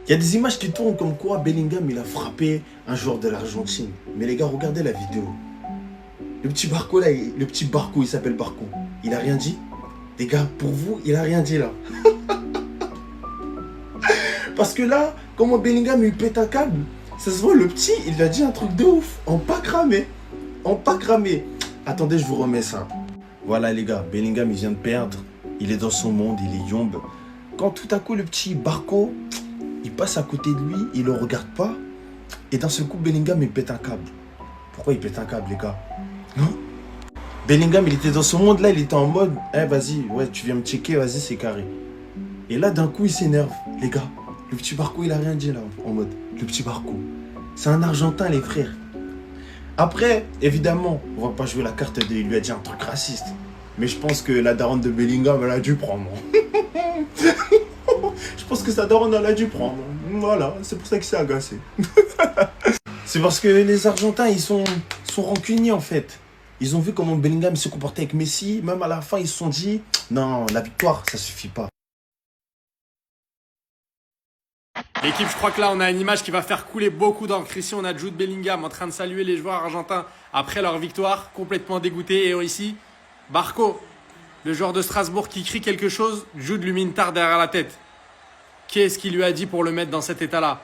Il y a des images qui tournent comme quoi Bellingham il a frappé un joueur de l'Argentine. Mais les gars, regardez la vidéo. Le petit Barco là, le petit Barco, il s'appelle Barco. Il a rien dit. Les gars, pour vous, il a rien dit là. Parce que là, comment Bellingham il pète un câble, ça se voit, le petit, il lui a dit un truc de ouf. En pas cramé. En pas cramé. Attendez, je vous remets ça. Voilà les gars, Bellingham il vient de perdre. Il est dans son monde, il est yombe. Quand tout à coup le petit Barco, il passe à côté de lui, il le regarde pas. Et d'un seul coup, Bellingham il pète un câble. Pourquoi il pète un câble les gars? Non? Bellingham il était dans son monde là, il était en mode, eh vas-y, ouais tu viens me checker, vas-y c'est carré. Et là d'un coup il s'énerve, les gars. Le petit Barco il a rien dit là, en mode, le petit Barco. C'est un Argentin les frères. Après, évidemment, on va pas jouer la carte de il lui a dit un truc raciste. Mais je pense que la daronne de Bellingham, elle a dû prendre. Je pense que sa daronne, elle a dû prendre. Voilà, c'est pour ça qu'il s'est agacé. C'est parce que les Argentins, ils sont rancuniers en fait. Ils ont vu comment Bellingham se comportait avec Messi. Même à la fin, ils se sont dit, non, la victoire, ça suffit pas. L'équipe, je crois que là, on a une image qui va faire couler beaucoup d'encre. Ici, on a Jude Bellingham en train de saluer les joueurs argentins après leur victoire, complètement dégoûté. Et ici, Barco, le joueur de Strasbourg qui crie quelque chose, Jude lui met une tarte derrière la tête. Qu'est-ce qu'il lui a dit pour le mettre dans cet état-là?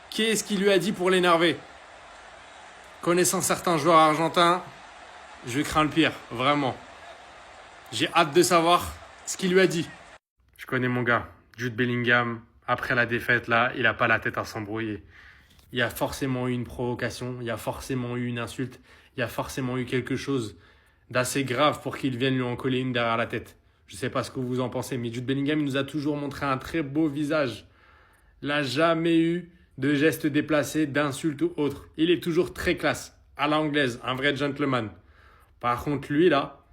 Qu'est-ce qu'il lui a dit pour l'énerver? Connaissant certains joueurs argentins, je crains le pire, vraiment. J'ai hâte de savoir ce qu'il lui a dit. Je connais mon gars, Jude Bellingham. Après la défaite, là, il n'a pas la tête à s'embrouiller. Il y a forcément eu une provocation, il y a forcément eu une insulte, il y a forcément eu quelque chose d'assez grave pour qu'il vienne lui en coller une derrière la tête. Je ne sais pas ce que vous en pensez, mais Jude Bellingham, il nous a toujours montré un très beau visage. Il n'a jamais eu de gestes déplacés, d'insultes ou autres. Il est toujours très classe, à l'anglaise, un vrai gentleman. Par contre, lui là,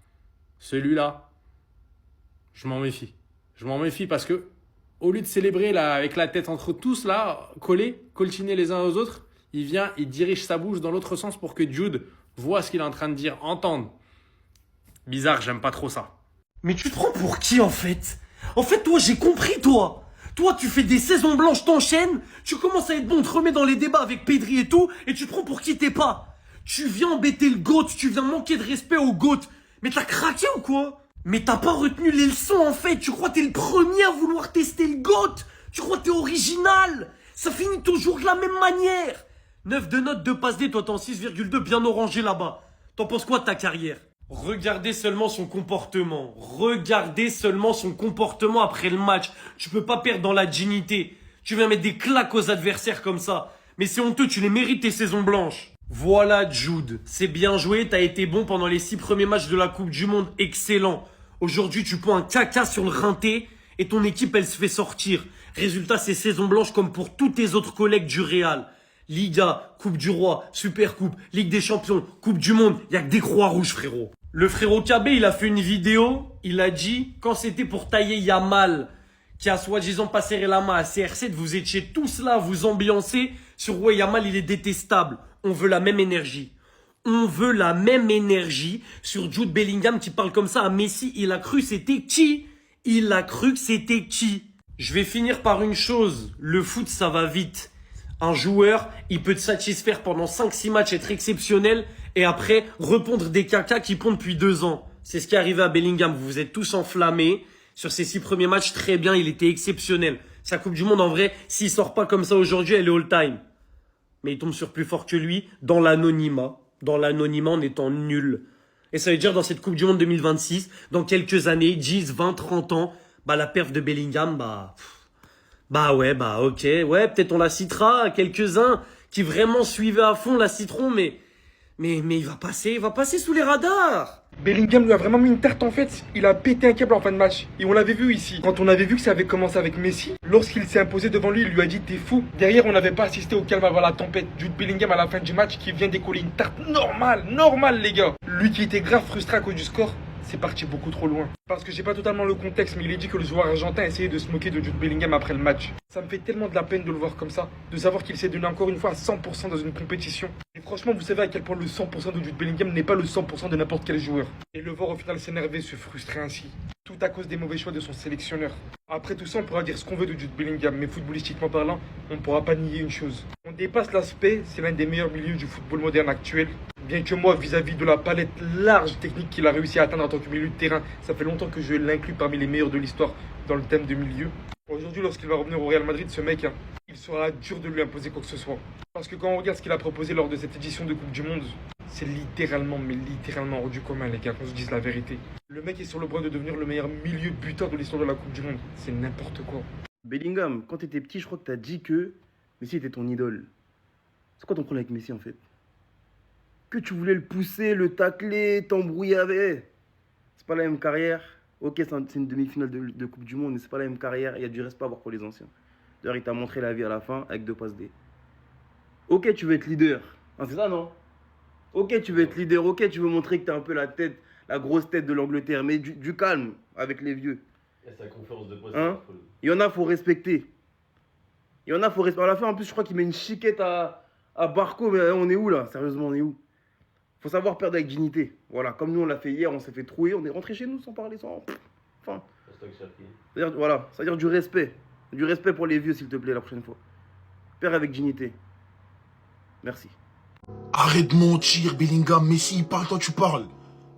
celui-là, je m'en méfie. Je m'en méfie parce que au lieu de célébrer là, avec la tête entre tous, là, collés, coltinés les uns aux autres, il vient, il dirige sa bouche dans l'autre sens pour que Jude voit ce qu'il est en train de dire, entende. Bizarre, j'aime pas trop ça. Mais tu te prends pour qui en fait? En fait, toi, j'ai compris, toi. Toi, tu fais des saisons blanches, t'enchaînes, tu commences à être bon, te remets dans les débats avec Pedri et tout, et tu te prends pour qui t'es pas. Tu viens embêter le GOAT, tu viens manquer de respect au GOAT. Mais t'as craqué ou quoi? Mais t'as pas retenu les leçons en fait, tu crois que t'es le premier à vouloir tester le GOAT? Tu crois que t'es original? Ça finit toujours de la même manière. 9 de notes, 2 passes D, toi t'es en 6,2 bien orangé là-bas. T'en penses quoi de ta carrière? Regardez seulement son comportement. Regardez seulement son comportement après le match. Tu peux pas perdre dans la dignité. Tu viens mettre des claques aux adversaires comme ça. Mais c'est honteux, tu les mérites tes saisons blanches. Voilà Jude, c'est bien joué, t'as été bon pendant les 6 premiers matchs de la Coupe du Monde, excellent. Aujourd'hui tu prends un caca sur le rinté et ton équipe elle se fait sortir. Résultat c'est saison blanche comme pour tous tes autres collègues du Real. Liga, Coupe du Roi, Super Coupe, Ligue des Champions, Coupe du Monde, y a que des croix rouges frérot. Le frérot Kabé il a fait une vidéo, il a dit quand c'était pour tailler Yamal qui a soi-disant pas serré la main à CR7, vous étiez tous là à vous ambiancer sur ouais Yamal il est détestable. On veut la même énergie. On veut la même énergie sur Jude Bellingham qui parle comme ça à Messi. Il a cru c'était qui? Il a cru que c'était qui? Je vais finir par une chose. Le foot, ça va vite. Un joueur, il peut te satisfaire pendant 5-6 matchs, être exceptionnel et après répondre des cacas qui pondent depuis 2 ans. C'est ce qui est arrivé à Bellingham. Vous vous êtes tous enflammés. Sur ses 6 premiers matchs, très bien, il était exceptionnel. Sa Coupe du Monde, en vrai, s'il sort pas comme ça aujourd'hui, elle est all-time. Mais il tombe sur plus fort que lui dans l'anonymat. Dans l'anonymat en étant nul. Et ça veut dire dans cette Coupe du Monde 2026, dans quelques années, 10, 20, 30 ans, bah la perf de Bellingham, bah ouais, bah ok. Ouais, peut-être on la citera, quelques-uns qui vraiment suivaient à fond la citeront, mais il va passer sous les radars. Bellingham lui a vraiment mis une tarte en fait, il a pété un câble en fin de match. Et on l'avait vu ici. Quand on avait vu que ça avait commencé avec Messi, lorsqu'il s'est imposé devant lui, il lui a dit t'es fou. Derrière on n'avait pas assisté au calme avant la tempête. Jude Bellingham à la fin du match qui vient décoller une tarte normale les gars. Lui qui était grave frustré à cause du score, c'est parti beaucoup trop loin. Parce que j'ai pas totalement le contexte, mais il est dit que le joueur argentin a essayé de se moquer de Jude Bellingham après le match. Ça me fait tellement de la peine de le voir comme ça, de savoir qu'il s'est donné encore une fois à 100% dans une compétition. Et franchement, vous savez à quel point le 100% de Jude Bellingham n'est pas le 100% de n'importe quel joueur. Et le voir au final s'énerver, se frustrer ainsi. Tout à cause des mauvais choix de son sélectionneur. Après tout ça, on pourra dire ce qu'on veut de Jude Bellingham, mais footballistiquement parlant, on ne pourra pas nier une chose. On dépasse l'aspect, c'est l'un des meilleurs milieux du football moderne actuel. Bien que moi, vis-à-vis de la palette large technique qu'il a réussi à atteindre en tant que milieu de terrain, ça fait longtemps que je l'inclus parmi les meilleurs de l'histoire dans le thème de milieu. Aujourd'hui, lorsqu'il va revenir au Real Madrid, ce mec, il sera dur de lui imposer quoi que ce soit. Parce que quand on regarde ce qu'il a proposé lors de cette édition de Coupe du Monde, c'est littéralement, mais littéralement hors du commun, les gars, qu'on se dise la vérité. Le mec est sur le point de devenir le meilleur milieu buteur de l'histoire de la Coupe du Monde. C'est n'importe quoi. Bellingham, quand t'étais petit, je crois que t'as dit que Messi était ton idole. C'est quoi ton problème avec Messi en fait? Que tu voulais le pousser, le tacler, t'embrouiller avec. C'est pas la même carrière. Ok, c'est une demi-finale de Coupe du Monde, mais c'est pas la même carrière. Il y a du respect à avoir pour les anciens. D'ailleurs, il t'a montré la vie à la fin avec 2 passes D. Ok, tu veux être leader. Ah, c'est ça, non? Ok, tu veux être leader. Ok, tu veux montrer que t'as un peu la tête, la grosse tête de l'Angleterre. Mais du calme avec les vieux. Et sa conférence de presse. Hein? Il y en a, faut respecter. Il y en a, faut respecter. À la fin, en plus, je crois qu'il met une chiquette à Barco. Mais on est où là? Sérieusement, on est où? Faut savoir perdre avec dignité. Voilà, comme nous on l'a fait hier, on s'est fait trouer, on est rentré chez nous sans parler, sans. Enfin. C'est-à-dire, voilà, c'est-à-dire du respect. Du respect pour les vieux, s'il te plaît, la prochaine fois. Perds avec dignité. Merci. Arrête de mentir, Bellingham. Messi, il parle, toi tu parles.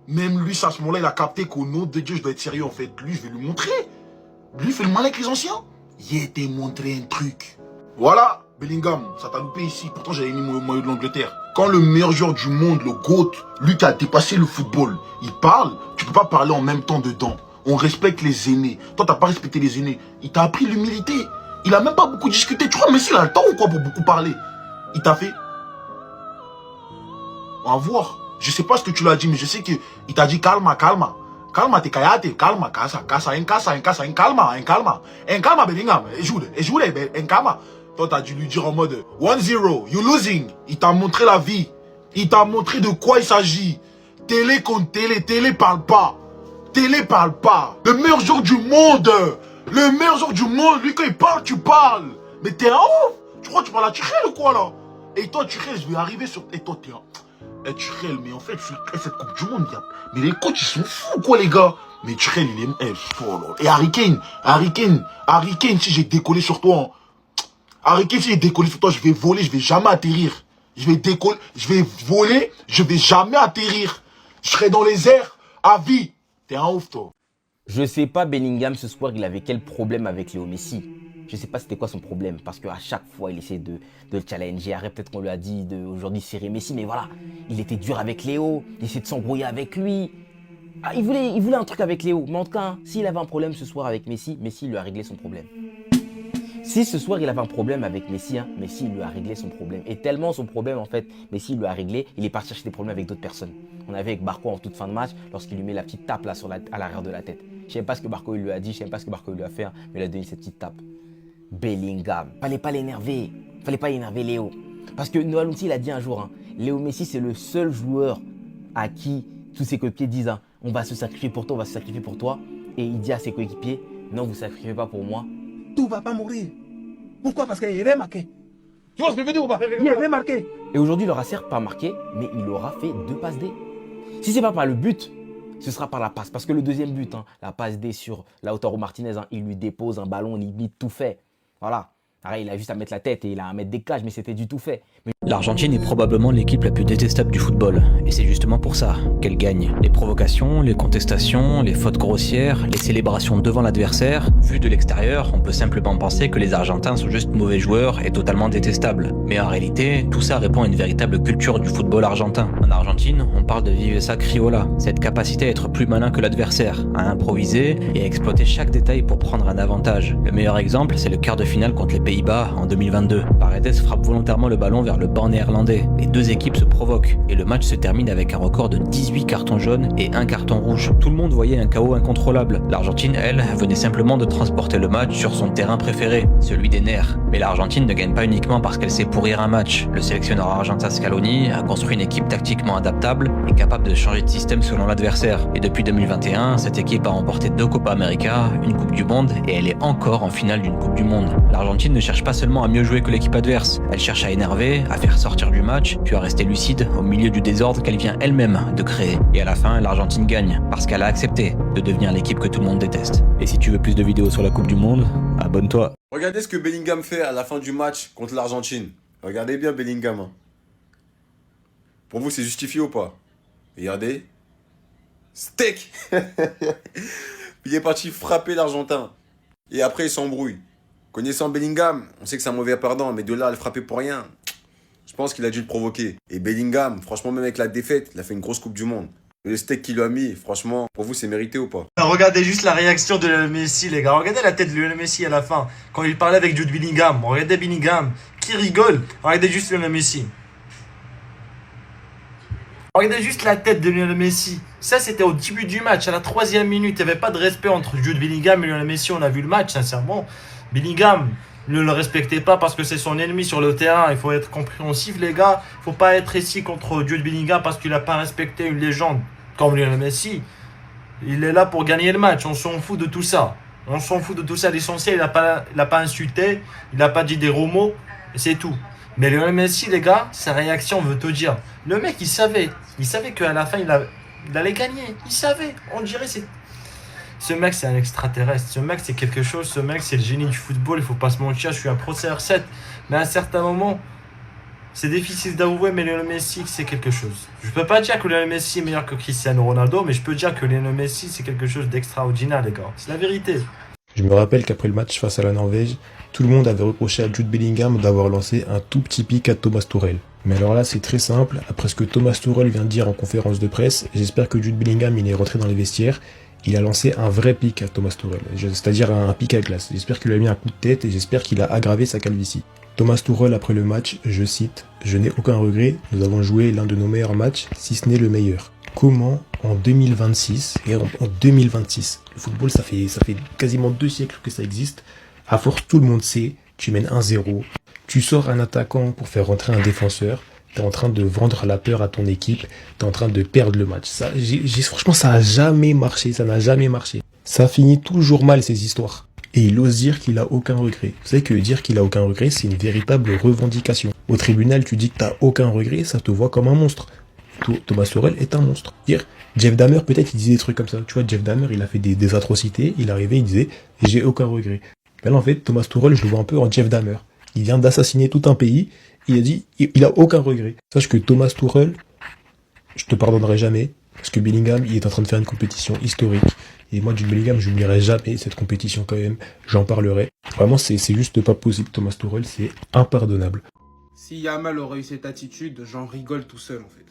Même lui, à ce moment-là, il a capté qu'au nom de Dieu, je dois être sérieux en fait. Lui, je vais lui montrer. Lui, il fait le mal avec les anciens. Il t'a montré un truc. Voilà, Bellingham, ça t'a loupé ici. Pourtant, j'avais mis mon maillot de l'Angleterre. Quand le meilleur joueur du monde, le GOAT, lui qui a dépassé le football, il parle, tu peux pas parler en même temps dedans. On respecte les aînés. Toi, t'as pas respecté les aînés. Il t'a appris l'humilité. Il a même pas beaucoup discuté. Tu crois, Messi, il a le temps ou quoi pour beaucoup parler? Il t'a fait... On va voir. Je sais pas ce que tu l'as dit, mais je sais qu'il t'a dit calma, calma. Calma, te callate, calma, casa, en calma, Bellingham. Jure, en calma. Toi, t'as dû lui dire en mode 1-0, you losing. Il t'a montré la vie. Il t'a montré de quoi il s'agit. Télé contre télé, télé parle pas. Télé parle pas. Le meilleur joueur du monde. Le meilleur joueur du monde, lui quand il parle, tu parles. Mais t'es un ouf. Tu crois que tu parles à Tuchel ou quoi là? Et toi, Tuchel, je vais arriver sur... Et toi, t'es un... Eh, Tuchel, mais en fait, cette Coupe du Monde, mais les coachs, ils sont fous, quoi, les gars. Mais Tuchel, il est... Et Harry Kane, si j'ai décollé sur toi... Hein. Harry Kane, si j'ai décollé sur toi, je vais voler, je vais jamais atterrir. Je vais décoller, je vais voler, je vais jamais atterrir. Je serai dans les airs à vie. T'es un ouf, toi. Je sais pas, Bellingham, ce soir, il avait quel problème avec Léo Messi. Je sais pas c'était quoi son problème, parce qu'à chaque fois, il essaie de le challenger. Arrête, peut-être qu'on lui a dit aujourd'hui serrer Messi, mais voilà, il était dur avec Léo, il essayait de s'embrouiller avec lui. Ah, il voulait un truc avec Léo, mais en tout cas, s'il avait un problème ce soir avec Messi, Messi lui a réglé son problème. Si ce soir il avait un problème avec Messi, Messi lui a réglé son problème. Et tellement son problème en fait, Messi lui a réglé, il est parti chercher des problèmes avec d'autres personnes. On avait avec Barco en toute fin de match, lorsqu'il lui met la petite tape là à l'arrière de la tête. Je sais pas ce que Barco lui a dit, je sais pas ce que Barco lui a fait, mais il a donné cette petite tape. Bellingham, fallait pas l'énerver, fallait pas énerver Léo. Parce que Noah Lumti il a dit un jour, Léo Messi c'est le seul joueur à qui tous ses coéquipiers disent on va se sacrifier pour toi, on va se sacrifier pour toi. Et il dit à ses coéquipiers, non vous ne sacrifiez pas pour moi. Tu vas pas mourir. Pourquoi? Parce qu'il avait marqué. Tu vois ce que je veux dire ou pas? Il avait marqué. Et aujourd'hui, il aura certes pas marqué, mais il aura fait 2 passes D. Si c'est pas par le but, ce sera par la passe. Parce que le deuxième but, la passe D sur Lautaro Martinez, il lui dépose un ballon limite tout fait. Voilà. Alors, il a juste à mettre la tête et il a à mettre des cages, mais c'était du tout fait. L'Argentine est probablement l'équipe la plus détestable du football. Et c'est justement pour ça qu'elle gagne. Les provocations, les contestations, les fautes grossières, les célébrations devant l'adversaire. Vu de l'extérieur, on peut simplement penser que les Argentins sont juste mauvais joueurs et totalement détestables. Mais en réalité, tout ça répond à une véritable culture du football argentin. En Argentine, on parle de viveza criolla, cette capacité à être plus malin que l'adversaire, à improviser et à exploiter chaque détail pour prendre un avantage. Le meilleur exemple, c'est le quart de finale contre les Pays-Bas en 2022. Paredes frappe volontairement le ballon vers le banc néerlandais. Les deux équipes se provoquent et le match se termine avec un record de 18 cartons jaunes et un carton rouge. Tout le monde voyait un chaos incontrôlable. L'Argentine, elle, venait simplement de transporter le match sur son terrain préféré, celui des nerfs. Mais l'Argentine ne gagne pas uniquement parce qu'elle sait pourrir un match. Le sélectionneur argentin Scaloni a construit une équipe tactiquement adaptable et capable de changer de système selon l'adversaire. Et depuis 2021, cette équipe a remporté 2 Copa América, une Coupe du Monde et elle est encore en finale d'une Coupe du Monde. L'Argentine ne cherche pas seulement à mieux jouer que l'équipe adverse, elle cherche à énerver, à faire sortir du match, puis à rester lucide au milieu du désordre qu'elle vient elle-même de créer. Et à la fin, l'Argentine gagne, parce qu'elle a accepté de devenir l'équipe que tout le monde déteste. Et si tu veux plus de vidéos sur la Coupe du Monde, abonne-toi. Regardez ce que Bellingham fait à la fin du match contre l'Argentine. Regardez bien Bellingham. Hein. Pour vous, c'est justifié ou pas? Regardez. Steak. Il est parti frapper l'Argentin. Et après, il s'embrouille. Connaissant Bellingham, on sait que c'est un mauvais perdant, mais de là à le frapper pour rien, je pense qu'il a dû le provoquer. Et Bellingham, franchement, même avec la défaite, il a fait une grosse Coupe du Monde. Le steak qu'il lui a mis, franchement, pour vous, c'est mérité ou pas? Regardez juste la réaction de Lionel Messi, les gars. Regardez la tête de Lionel Messi à la fin, quand il parlait avec Jude Bellingham. Regardez Bellingham, qui rigole. Regardez juste Lionel Messi. Regardez juste la tête de Lionel Messi. Ça, c'était au début du match, à la 3e minute. Il n'y avait pas de respect entre Jude Bellingham et Lionel Messi. On a vu le match, sincèrement. Bellingham ne le respectait pas parce que c'est son ennemi sur le terrain. Il faut être compréhensif, les gars. Il ne faut pas être ici contre Jude Bellingham parce qu'il n'a pas respecté une légende comme Lionel Messi. Il est là pour gagner le match. On s'en fout de tout ça. On s'en fout de tout ça. L'essentiel, il n'a pas insulté. Il n'a pas dit des gros mots. Et c'est tout. Mais Lionel Messi, les gars, sa réaction veut te dire. Le mec, il savait. Il savait qu'à la fin, il allait gagner. Il savait. On dirait c'est... Ce mec, c'est un extraterrestre. Ce mec, c'est quelque chose. Ce mec, c'est le génie du football. Il faut pas se mentir. Je suis un pro CR7. Mais à un certain moment, c'est difficile d'avouer, mais Lionel Messi, c'est quelque chose. Je peux pas dire que Lionel Messi est meilleur que Cristiano Ronaldo, mais je peux dire que Lionel Messi, c'est quelque chose d'extraordinaire, les gars. C'est la vérité. Je me rappelle qu'après le match face à la Norvège, tout le monde avait reproché à Jude Bellingham d'avoir lancé un tout petit pic à Thomas Tuchel. Mais alors là, c'est très simple. Après ce que Thomas Tuchel vient de dire en conférence de presse, j'espère que Jude Bellingham, il est rentré dans les vestiaires. Il a lancé un vrai pic à Thomas Tuchel, c'est-à-dire un pic à glace. J'espère qu'il lui a mis un coup de tête et j'espère qu'il a aggravé sa calvitie. Thomas Tuchel, après le match, je cite, « Je n'ai aucun regret, nous avons joué l'un de nos meilleurs matchs, si ce n'est le meilleur. » Comment, en 2026, et en 2026, le football, ça fait quasiment 2 siècles que ça existe, à force, tout le monde sait, tu mènes 1-0, tu sors un attaquant pour faire rentrer un défenseur, t'es en train de vendre la peur à ton équipe, t'es en train de perdre le match. Ça, franchement, ça a jamais marché, ça n'a jamais marché. Ça finit toujours mal, ces histoires. Et il ose dire qu'il a aucun regret. Vous savez que dire qu'il a aucun regret, c'est une véritable revendication. Au tribunal, tu dis que t'as aucun regret, ça te voit comme un monstre. Thomas Tuchel est un monstre. Dire, Jeff Dahmer, peut-être, il disait des trucs comme ça. Tu vois, Jeff Dahmer, il a fait des atrocités, il arrivait, il disait, j'ai aucun regret. Mais là, en fait, Thomas Tuchel, je le vois un peu en Jeff Dahmer. Il vient d'assassiner tout un pays, il a dit, il a aucun regret. Sache que Thomas Tuchel, je te pardonnerai jamais, parce que Bellingham, il est en train de faire une compétition historique. Et moi, Jude Bellingham, je n'oublierai jamais cette compétition quand même. J'en parlerai. Vraiment, c'est juste pas possible, Thomas Tuchel, c'est impardonnable. Si Yamal aurait eu cette attitude, j'en rigole tout seul en fait.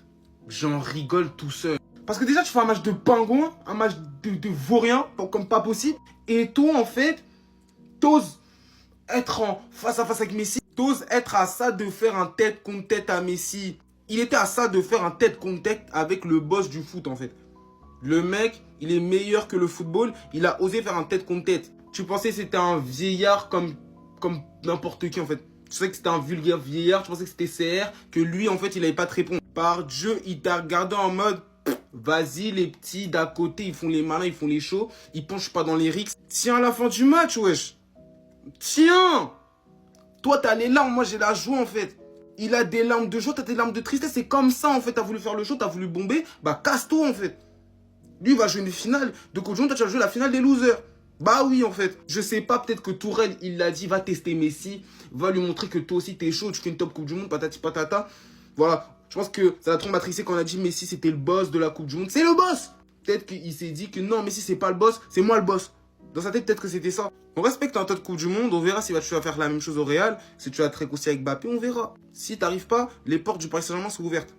J'en rigole tout seul. Parce que déjà, tu fais un match de pingouin, un match de vaurien, comme pas possible. Et toi, en fait, t'oses être en face à face avec Messi. T'oses être à ça de faire un tête contre tête à Messi. Il était à ça de faire un tête contre tête avec le boss du foot en fait. Le mec, il est meilleur que le football. Il a osé faire un tête contre tête. Tu pensais que c'était un vieillard comme n'importe qui en fait. Tu sais que c'était un vulgaire vieillard. Tu pensais que c'était CR. Que lui en fait, il n'avait pas de réponse. Par Dieu, il t'a regardé en mode... Vas-y, les petits d'à côté, ils font les malins, ils font les chauds. Ils penchent pas dans les rixes. Tiens à la fin du match, wesh. Tiens. Toi, t'as les larmes. Moi, j'ai la joie en fait. Il a des larmes de joie, t'as des larmes de tristesse. C'est comme ça en fait. T'as voulu faire le show, t'as voulu bomber. Bah, casse-toi en fait. Lui, il va jouer une finale de Coupe du Monde. Toi, tu vas jouer la finale des losers. Bah oui, en fait. Je sais pas, peut-être que Tourelle, il l'a dit, va tester Messi. Va lui montrer que toi aussi, t'es chaud. Tu fais une top Coupe du Monde, patati patata. Voilà. Je pense que ça a trop matrixé quand on a dit Messi, c'était le boss de la Coupe du Monde. C'est le boss. Peut-être qu'il s'est dit que non, Messi, c'est pas le boss. C'est moi le boss. Dans sa tête, peut-être que c'était ça. On respecte un tas de Coupe du Monde. On verra si tu vas faire la même chose au Real. Si tu vas te réconcilier avec Mbappé, on verra. Si t'arrives pas, les portes du Paris Saint-Germain sont ouvertes.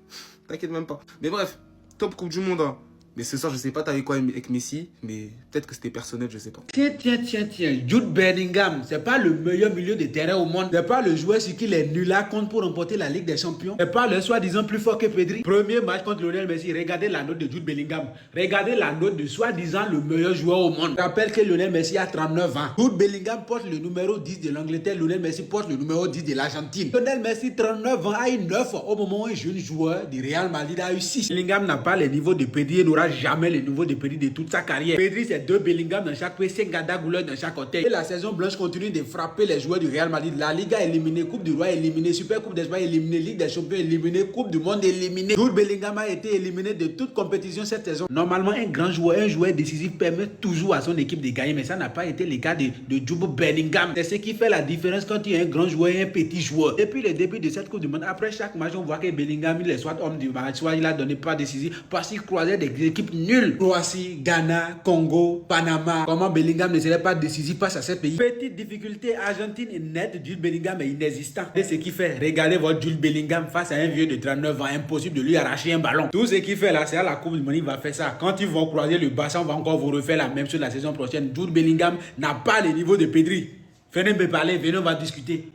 T'inquiète même pas. Mais bref, top Coupe du Monde. Hein. Mais ce soir, je sais pas t'avais quoi avec Messi, mais peut-être que c'était personnel, je sais pas. Tiens. Jude Bellingham, c'est pas le meilleur milieu de terrain au monde. C'est pas le joueur sur qui les nuls comptent pour remporter la Ligue des Champions. C'est pas le soi-disant plus fort que Pedri. Premier match contre Lionel Messi, regardez la note de Jude Bellingham. Regardez la note de soi-disant le meilleur joueur au monde. Je rappelle que Lionel Messi a 39 ans. Jude Bellingham porte le numéro 10 de l'Angleterre. Lionel Messi porte le numéro 10 de l'Argentine. Lionel Messi, 39 ans, a eu 9 au moment où un jeune joueur du Real Madrid a eu 6. Bellingham n'a pas les niveaux de Pedri et n'aura jamais le niveau de Pedri de toute sa carrière. Pedri, c'est 2 Bellingham dans chaque pied, 5 Gadagouleur dans chaque côté. Et la saison blanche continue de frapper les joueurs du Real Madrid. La Liga éliminée, Coupe du Roi éliminée, Super Coupe d'Espagne éliminée, Ligue des Champions éliminée, Coupe du Monde éliminée. Jude Bellingham a été éliminé de toute compétition cette saison. Normalement, un joueur décisif permet toujours à son équipe de gagner, mais ça n'a pas été le cas de Jude Bellingham. C'est ce qui fait la différence quand il y a un grand joueur et un petit joueur. Depuis le début de cette Coupe du Monde, après chaque match, on voit que Bellingham, il est soit homme du match, soit il a donné pas décisif parce qu'il croisait des équipes nulles. Croatie, Ghana, Congo, Panama. Comment Bellingham ne serait pas décisif face à ces pays? Petite difficulté, Argentine est nette, Jude Bellingham est inexistant. Et ce qui fait, regardez votre Jude Bellingham face à un vieux de 39 ans, impossible de lui arracher un ballon. Tout ce qu'il fait là, c'est à la Coupe du Monde, il va faire ça. Quand ils vont croiser le bassin, on va encore vous refaire la même chose la saison prochaine. Jude Bellingham n'a pas le niveau de Pedri. Venez me parler, venez, on va discuter.